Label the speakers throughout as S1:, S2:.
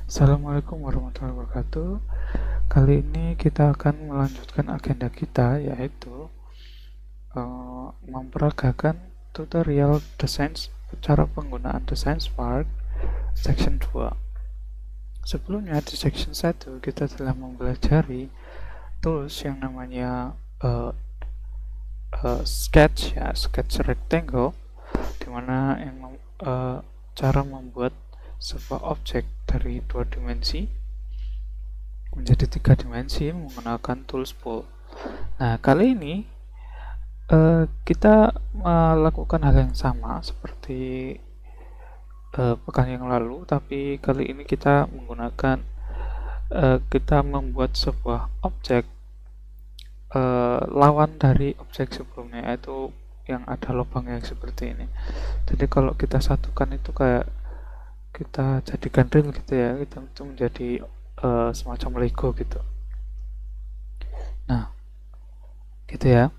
S1: Assalamualaikum warahmatullahi wabarakatuh. Kali ini kita akan melanjutkan agenda kita, yaitu memperagakan tutorial The Science, cara penggunaan The Science Park section 2. Sebelumnya di section 1 kita telah mempelajari tools yang namanya sketch, ya, sketch rectangle, dimana cara membuat sebuah objek dari 2 dimensi menjadi 3 dimensi menggunakan tools pool. Nah, kali ini kita melakukan hal yang sama seperti pekan yang lalu, tapi kali ini kita menggunakan kita membuat sebuah objek lawan dari objek sebelumnya, yaitu yang ada lubangnya seperti ini. Jadi kalau kita satukan itu kayak kita jadikan real gitu ya, itu menjadi semacam Lego gitu. Nah, gitu ya.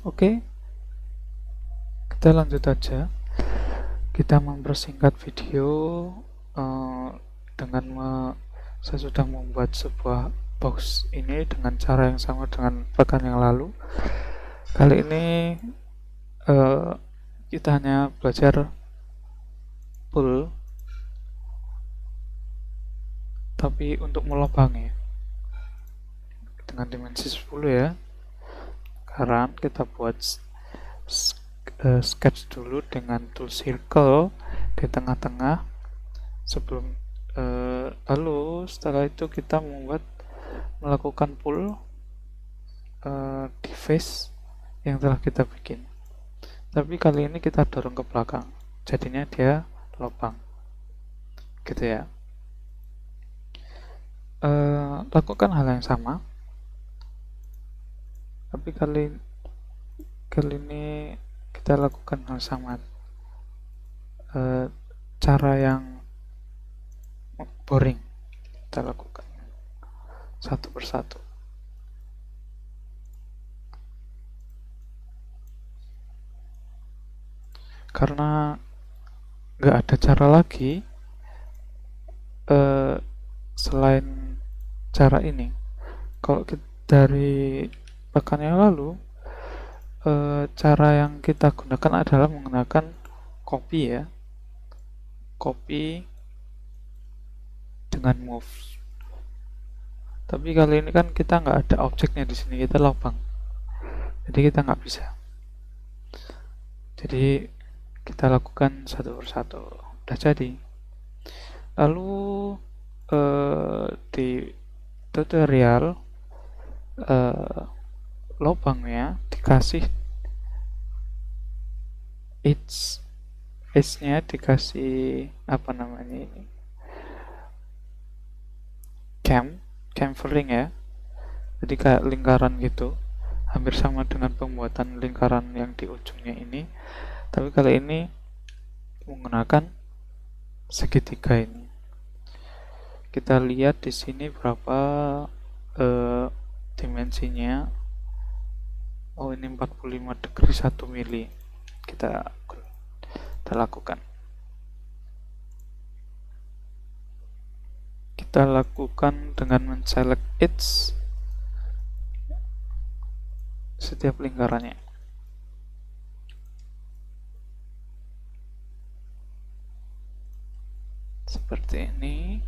S1: Oke, kita lanjut aja. Kita mempersingkat video dengan saya sudah membuat sebuah box ini dengan cara yang sama dengan pekan yang lalu. Kali ini kita hanya belajar pull, tapi untuk melubangi dengan dimensi 10 ya. Sekarang kita buat sketch dulu dengan tool circle di tengah-tengah sebelum lalu setelah itu kita melakukan pull di face yang telah kita bikin, tapi kali ini kita dorong ke belakang, jadinya dia lubang gitu ya. Lakukan hal yang sama, tapi kali ini kita lakukan hal sama, cara yang boring kita lakukan satu persatu. Karena nggak ada cara lagi selain cara ini. Kalau dari pekan yang lalu, cara yang kita gunakan adalah menggunakan copy ya, copy dengan move. Tapi kali ini kan kita nggak ada objeknya di sini, kita lubang, jadi kita nggak bisa. Jadi kita lakukan satu persatu. Udah jadi. Lalu di tutorial lubangnya dikasih edge-nya dikasih apa namanya ini, chamfering ya, jadi kayak lingkaran gitu, hampir sama dengan pembuatan lingkaran yang di ujungnya ini, tapi kali ini menggunakan segitiga ini. Kita lihat di sini berapa dimensinya. Oh, ini 45 degree 1 mili. Kita lakukan. Kita lakukan dengan men-select edge setiap lingkarannya. Seperti ini.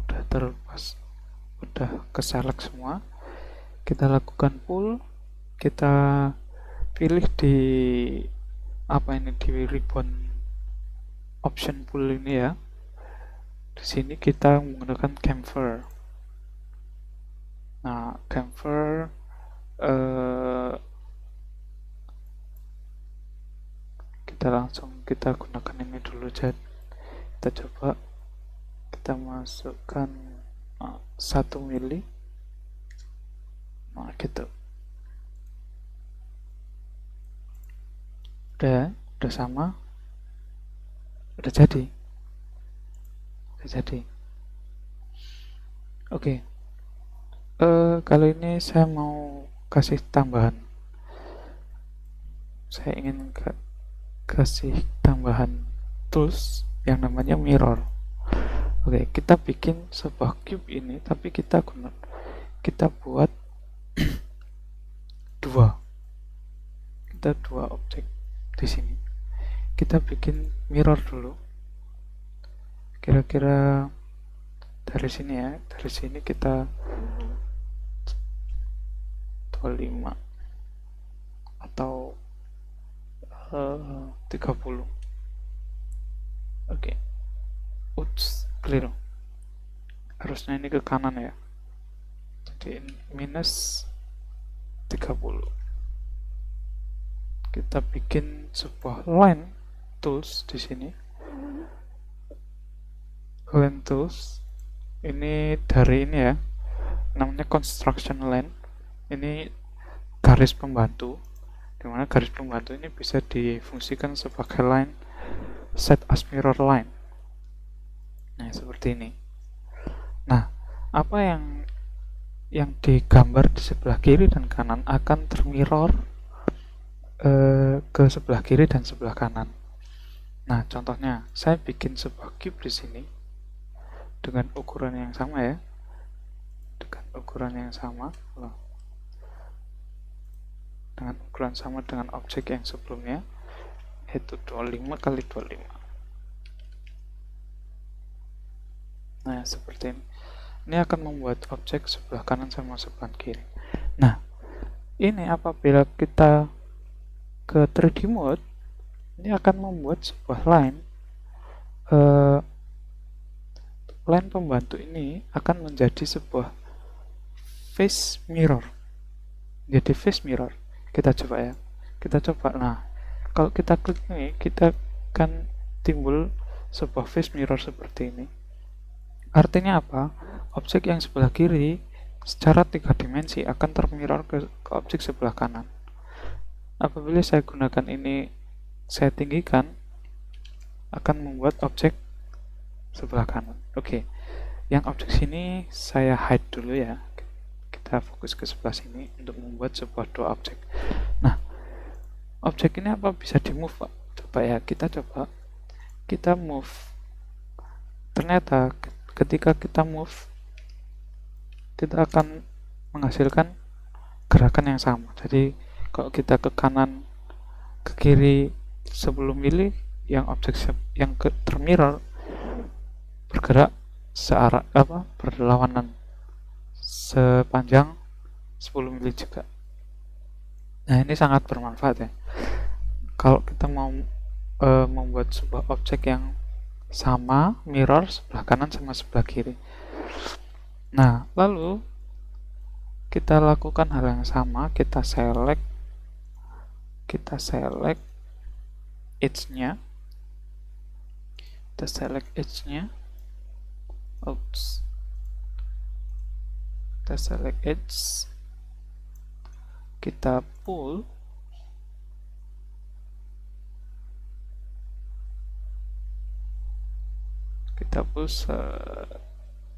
S1: Udah terlepas, udah keselect semua. Kita lakukan pull, kita pilih di di ribbon option pull ini ya. Di sini kita menggunakan chamfer. Nah, chamfer kita gunakan ini dulu. Kita coba, kita masukkan 1 mili. Nah, gitu. Udah sama. Udah jadi. Oke. Kali ini saya mau kasih tambahan. Saya ingin kasih tambahan tools yang namanya mirror. Oke, kita bikin sebuah cube ini, tapi kita buat dua objek di sini. Kita bikin mirror dulu. Kira-kira dari sini ya, dari sini kita 25 atau 30. Oke. Ups, keliru. Harusnya ini ke kanan ya. Jadi minus 30. Kita bikin sebuah line tools di sini. Line tools ini dari ini ya, namanya construction line. Ini garis pembantu, dimana garis pembantu ini bisa difungsikan sebagai line set as mirror line. Nah, seperti ini. Nah, apa yang digambar di sebelah kiri dan kanan akan termirror ke sebelah kiri dan sebelah kanan. Nah, contohnya saya bikin sebuah cube di sini dengan ukuran yang sama ya, dengan ukuran sama dengan objek yang sebelumnya, yaitu 25 kali 25. Nah, seperti ini. Ini akan membuat objek sebelah kanan sama sebelah kiri. Nah, ini apabila kita ke 3D mode, ini akan membuat sebuah line. Line pembantu ini akan menjadi sebuah face mirror. Jadi face mirror. Kita coba ya. Kita coba. Nah, kalau kita klik ini, kita akan timbul sebuah face mirror seperti ini. Artinya apa? Objek yang sebelah kiri secara 3 dimensi akan termirror ke objek sebelah kanan. Apabila saya gunakan ini, saya tinggikan, akan membuat objek sebelah kanan. Oke, yang objek sini saya hide dulu ya. Kita fokus ke sebelah sini untuk membuat sebuah dua objek. Nah, objek ini apa bisa di move, Pak? Coba ya, kita move. Ternyata ketika kita move, kita akan menghasilkan gerakan yang sama. Jadi kalau kita ke kanan, ke kiri sebelum milih, yang objek yang termirror bergerak searah berlawanan sepanjang 10 mili juga. Nah, ini sangat bermanfaat ya. Kalau kita mau membuat sebuah objek yang sama, mirror sebelah kanan sama sebelah kiri. Nah, lalu kita lakukan hal yang sama, kita select edge-nya. Kita select edge, kita pull, kita push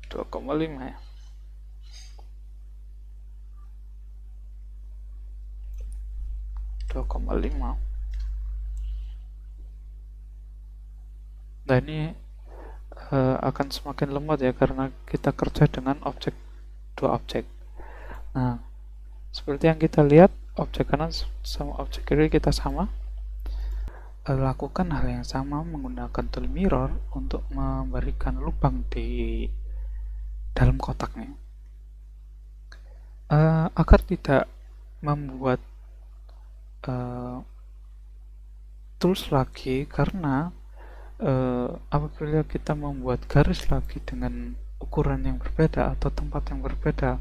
S1: 2,5 ya. Nah, ini akan semakin lemot ya, karena kita kerja dengan dua objek. Nah, seperti yang kita lihat, objek kanan sama objek kiri kita sama. Lakukan hal yang sama menggunakan tool mirror untuk memberikan lubang di dalam kotaknya. Agar tidak membuat tools lagi, karena apabila kita membuat garis lagi dengan ukuran yang berbeda atau tempat yang berbeda,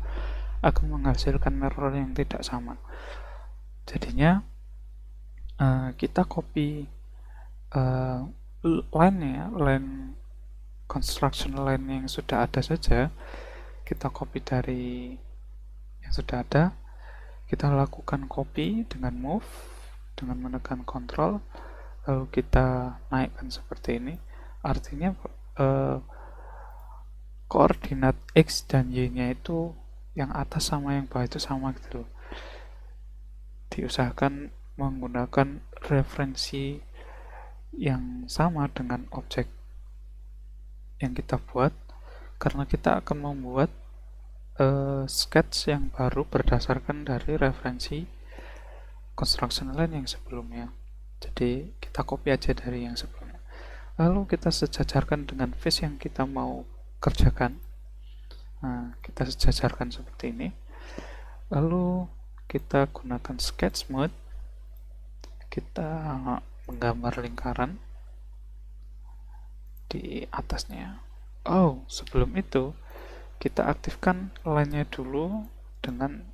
S1: akan menghasilkan mirror yang tidak sama. Jadinya kita copy line construction line yang sudah ada saja, kita copy dari yang sudah ada, kita lakukan copy dengan move, dengan menekan Ctrl, lalu kita naikkan seperti ini. Artinya koordinat X dan Y nya itu yang atas sama yang bawah itu sama gitu loh. Diusahakan menggunakan referensi yang sama dengan objek yang kita buat, karena kita akan membuat sketch yang baru berdasarkan dari referensi construction line yang sebelumnya. Jadi kita copy aja dari yang sebelumnya, lalu kita sejajarkan dengan face yang kita mau kerjakan. Nah, kita sejajarkan seperti ini, lalu kita gunakan sketch mode, kita menggambar lingkaran di atasnya. Oh, sebelum itu kita aktifkan line-nya dulu dengan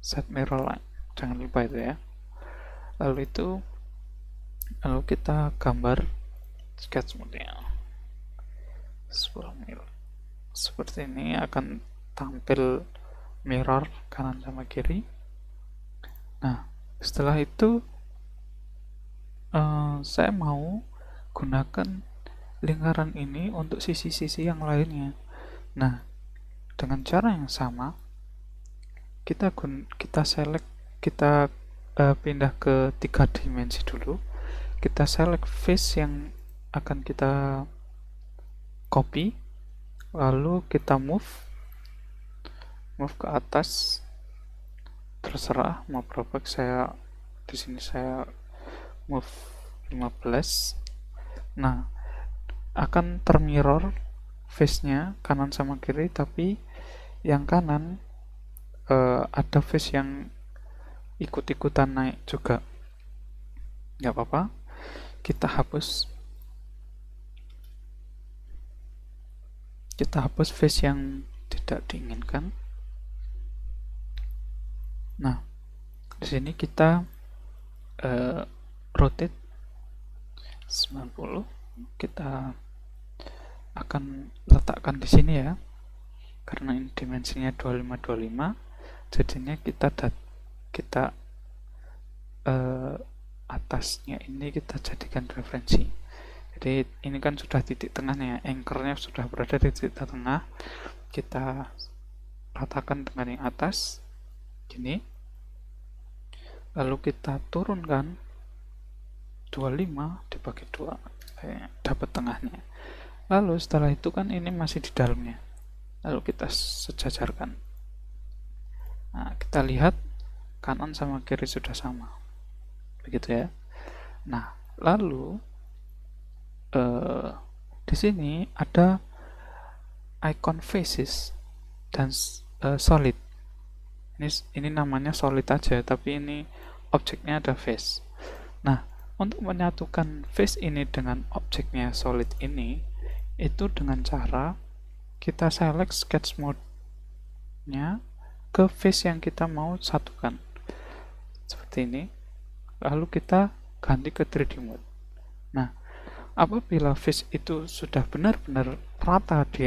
S1: set mirror line, jangan lupa itu ya. Lalu kita gambar sketch mode-nya seperti ini, akan tampil mirror kanan sama kiri. Nah, setelah itu saya mau gunakan lingkaran ini untuk sisi-sisi yang lainnya. Nah, dengan cara yang sama kita select, kita pindah ke 3 dimensi dulu. Kita select face yang akan kita copy, lalu kita move ke atas, terserah mau berapa. Saya di sini saya move 15. Nah, akan termirror face-nya kanan sama kiri, tapi yang kanan ada face yang ikut-ikutan naik juga. Nggak apa-apa, kita hapus face yang tidak diinginkan. Nah, di sini kita rotate 90. Kita akan letakkan di sini ya, karena ini dimensinya 25 jadinya kita atasnya ini kita jadikan referensi. Jadi ini kan sudah titik tengahnya, anchornya sudah berada di titik tengah. Kita ratakan dengan yang atas gini, lalu kita turunkan 25 dibagi 2, dapat tengahnya. Lalu setelah itu kan ini masih di dalamnya, lalu kita sejajarkan. Nah, kita lihat kanan sama kiri sudah sama, begitu ya. Nah, lalu di sini ada icon faces dan solid. Ini namanya solid aja, tapi ini objeknya ada face. Nah, untuk menyatukan face ini dengan objeknya solid ini, itu dengan cara kita select sketch mode-nya ke face yang kita mau satukan, seperti ini. Lalu kita ganti ke 3D mode. Nah, apabila face itu sudah benar-benar rata di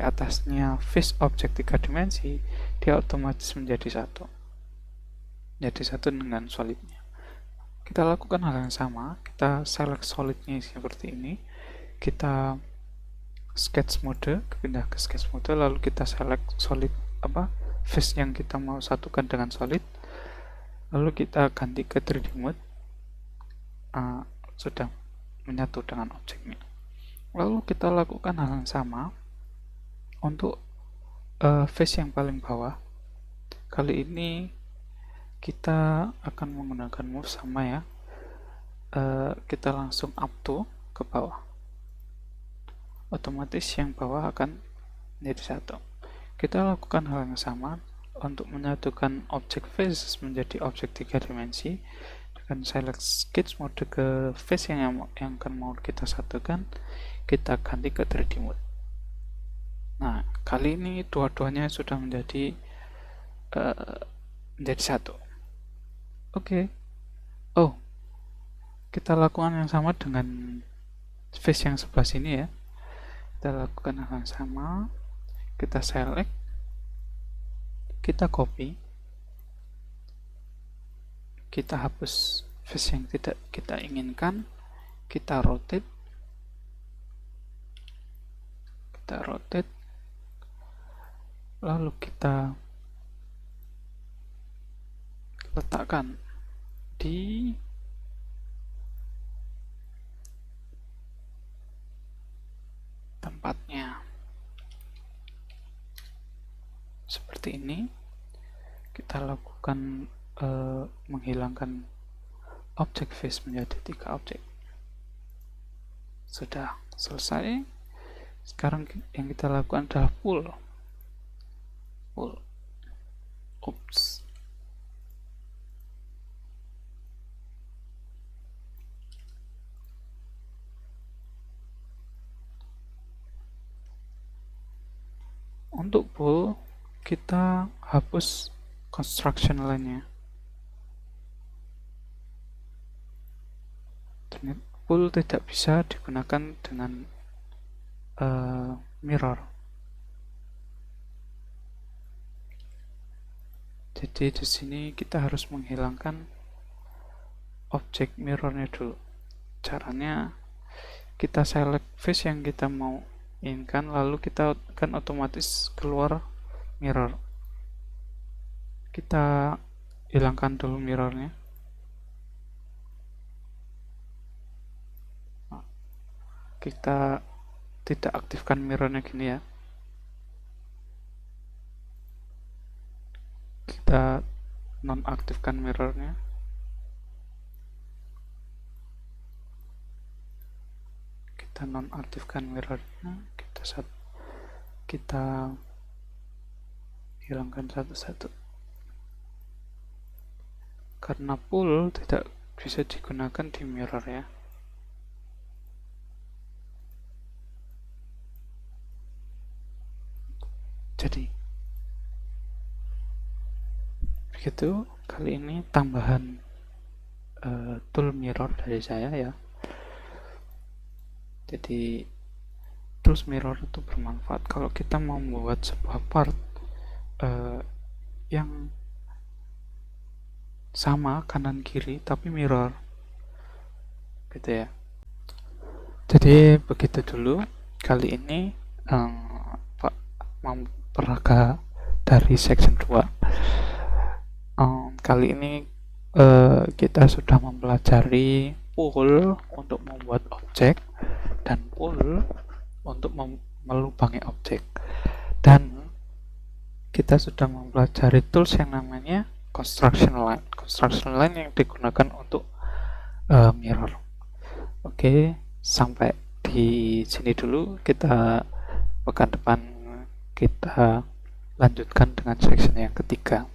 S1: atasnya face objek 3 dimensi, dia otomatis menjadi satu dengan solidnya. Kita lakukan hal yang sama, kita select solidnya seperti ini, kita sketch mode, pindah ke sketch mode, lalu kita select solid face yang kita mau satukan dengan solid, lalu kita ganti ke 3D mode. Sudah menyatu dengan objeknya. Lalu kita lakukan hal yang sama untuk face yang paling bawah. Kali ini kita akan menggunakan move sama ya. Kita langsung up to ke bawah. Otomatis yang bawah akan menjadi satu. Kita lakukan hal yang sama untuk menyatukan objek faces menjadi objek 3 dimensi. Dengan select sketch mode ke face yang akan mau kita satukan, kita ganti ke 3D mode. Nah, kali ini dua-duanya sudah menjadi satu. Oke. Oh, kita lakukan yang sama dengan face yang sebelah sini ya. Kita lakukan hal yang sama, kita select, kita copy, kita hapus face yang tidak kita inginkan, kita rotate, lalu kita letakkan di seperti ini, kita lakukan menghilangkan objek face menjadi 3 objek. Sudah selesai. Sekarang yang kita lakukan adalah pull. Oops. Untuk pull, kita hapus construction line-nya. Pull tidak bisa digunakan dengan mirror. Jadi di sini kita harus menghilangkan objek mirrornya dulu. Caranya kita select face yang kita mau inginkan, lalu kita akan otomatis keluar mirror. Kita hilangkan dulu mirrornya. Kita tidak aktifkan mirrornya gini ya. Kita nonaktifkan mirrornya. Kita nonaktifkan mirrornya. Kita hilangkan satu-satu. Karena pull tidak bisa digunakan di mirror ya. Jadi begitu, kali ini tambahan tool mirror dari saya ya. Jadi tools mirror itu bermanfaat kalau kita mau membuat sebuah part yang sama kanan kiri tapi mirror gitu ya. Jadi begitu dulu kali ini Pak Peraga dari section 2. Kali ini kita sudah mempelajari pull untuk membuat objek dan pull untuk melubangi objek, dan kita sudah mempelajari tools yang namanya construction line yang digunakan untuk mirror. Oke, sampai di sini dulu. Kita pekan depan kita lanjutkan dengan section yang ketiga.